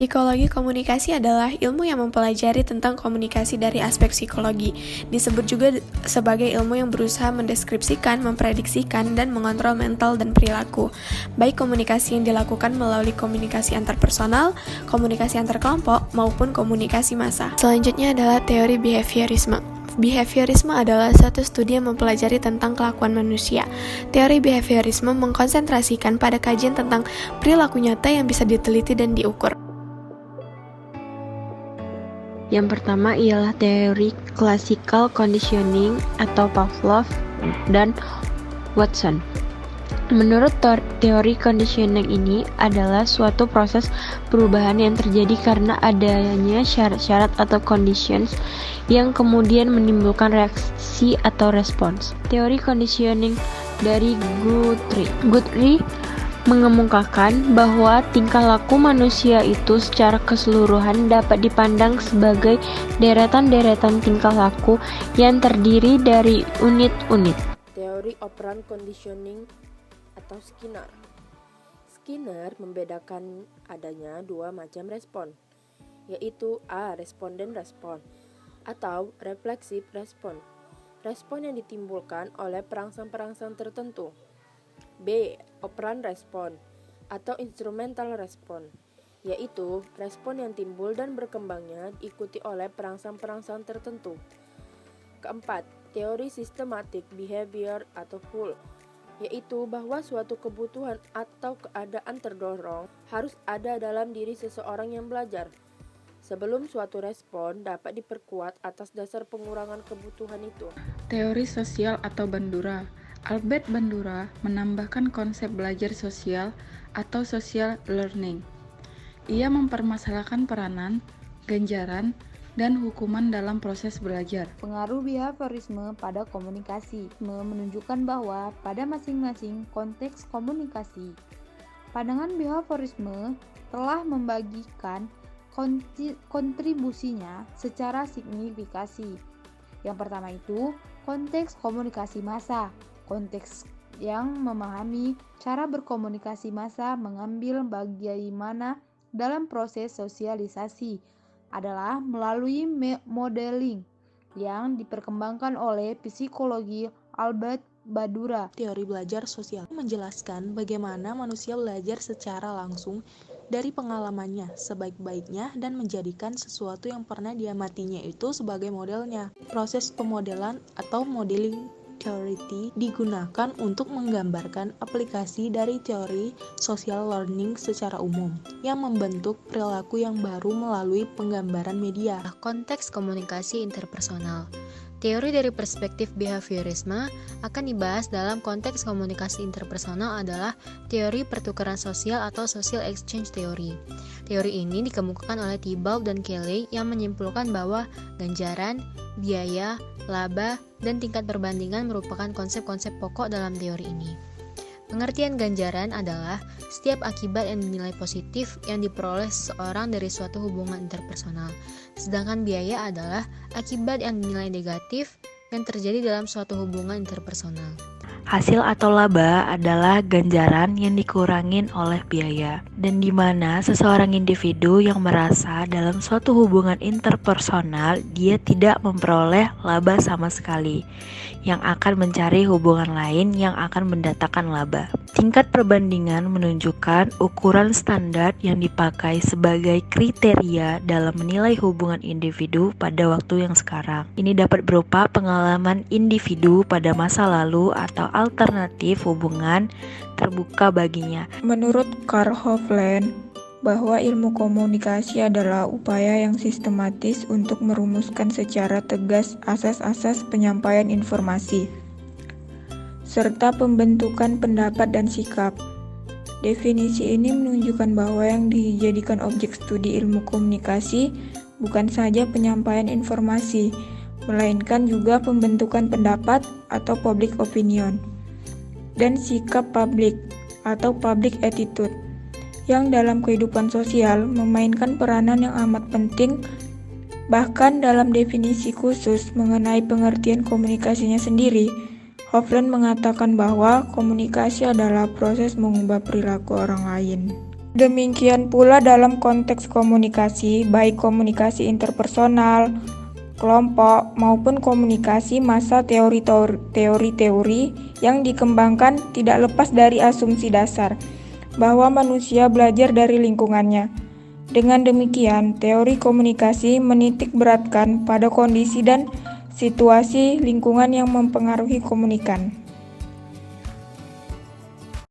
Psikologi komunikasi adalah ilmu yang mempelajari tentang komunikasi dari aspek psikologi. Disebut juga sebagai ilmu yang berusaha mendeskripsikan, memprediksikan, dan mengontrol mental dan perilaku. Baik komunikasi yang dilakukan melalui komunikasi antarpersonal, komunikasi antar kelompok, maupun komunikasi massa. Selanjutnya adalah teori behaviorisme. Behaviorisme adalah satu studi yang mempelajari tentang kelakuan manusia. Teori behaviorisme mengkonsentrasikan pada kajian tentang perilaku nyata yang bisa diteliti dan diukur. Yang pertama ialah teori classical conditioning atau Pavlov dan Watson. Menurut teori conditioning ini adalah suatu proses perubahan yang terjadi karena adanya syarat-syarat atau conditions yang kemudian menimbulkan reaksi atau respons. Teori conditioning dari Guthrie mengemukakan bahwa tingkah laku manusia itu secara keseluruhan dapat dipandang sebagai deretan-deretan tingkah laku yang terdiri dari unit-unit. Teori operant conditioning atau Skinner. Skinner membedakan adanya dua macam respon, yaitu A. Responden respon atau reflexive respon, respon yang ditimbulkan oleh perangsang-perangsang tertentu. B. Operant respon atau instrumental respon, yaitu respon yang timbul dan berkembangnya diikuti oleh perangsang-perangsang tertentu. Keempat, teori systematic behavior atau Hull, yaitu bahwa suatu kebutuhan atau keadaan terdorong harus ada dalam diri seseorang yang belajar sebelum suatu respon dapat diperkuat atas dasar pengurangan kebutuhan itu. Teori sosial atau Bandura. Albert Bandura menambahkan konsep belajar sosial atau social learning. Ia mempermasalahkan peranan, ganjaran, dan hukuman dalam proses belajar. Pengaruh behaviorisme pada komunikasi menunjukkan bahwa pada masing-masing konteks komunikasi, pandangan behaviorisme telah membagikan kontribusinya secara signifikasi. Yang pertama itu konteks komunikasi massa. Konteks yang memahami cara berkomunikasi massa mengambil bagaimana dalam proses sosialisasi adalah melalui modeling yang diperkembangkan oleh psikologi Albert Bandura. Teori belajar sosial menjelaskan bagaimana manusia belajar secara langsung dari pengalamannya sebaik-baiknya dan menjadikan sesuatu yang pernah diamatinya itu sebagai modelnya. Proses pemodelan atau modeling theory digunakan untuk menggambarkan aplikasi dari teori social learning secara umum yang membentuk perilaku yang baru melalui penggambaran media. Konteks komunikasi interpersonal. Teori dari perspektif behaviorisme akan dibahas dalam konteks komunikasi interpersonal adalah teori pertukaran sosial atau social exchange theory. Teori ini dikemukakan oleh Thibault dan Kelly yang menyimpulkan bahwa ganjaran, biaya, laba, dan tingkat perbandingan merupakan konsep-konsep pokok dalam teori ini. Pengertian ganjaran adalah setiap akibat yang dinilai positif yang diperoleh seseorang dari suatu hubungan interpersonal. Sedangkan biaya adalah akibat yang dinilai negatif yang terjadi dalam suatu hubungan interpersonal. Hasil atau laba adalah ganjaran yang dikurangin oleh biaya, dan di mana seseorang individu yang merasa dalam suatu hubungan interpersonal dia tidak memperoleh laba sama sekali, yang akan mencari hubungan lain yang akan mendatangkan laba. Tingkat perbandingan menunjukkan ukuran standar yang dipakai sebagai kriteria dalam menilai hubungan individu pada waktu yang sekarang. Ini dapat berupa pengalaman individu pada masa lalu atau alternatif hubungan terbuka baginya. Menurut Karl Hovland, bahwa ilmu komunikasi adalah upaya yang sistematis untuk merumuskan secara tegas asas-asas penyampaian informasi, serta pembentukan pendapat dan sikap. Definisi ini menunjukkan bahwa yang dijadikan objek studi ilmu komunikasi bukan saja penyampaian informasi, melainkan juga pembentukan pendapat atau public opinion, dan sikap publik atau public attitude, yang dalam kehidupan sosial memainkan peranan yang amat penting. Bahkan dalam definisi khusus mengenai pengertian komunikasinya sendiri, Hovland mengatakan bahwa komunikasi adalah proses mengubah perilaku orang lain. Demikian pula dalam konteks komunikasi, baik komunikasi interpersonal, kelompok, maupun komunikasi massa. Teori-teori yang dikembangkan tidak lepas dari asumsi dasar bahwa manusia belajar dari lingkungannya. Dengan demikian, teori komunikasi menitik beratkan pada kondisi dan situasi lingkungan yang mempengaruhi komunikan.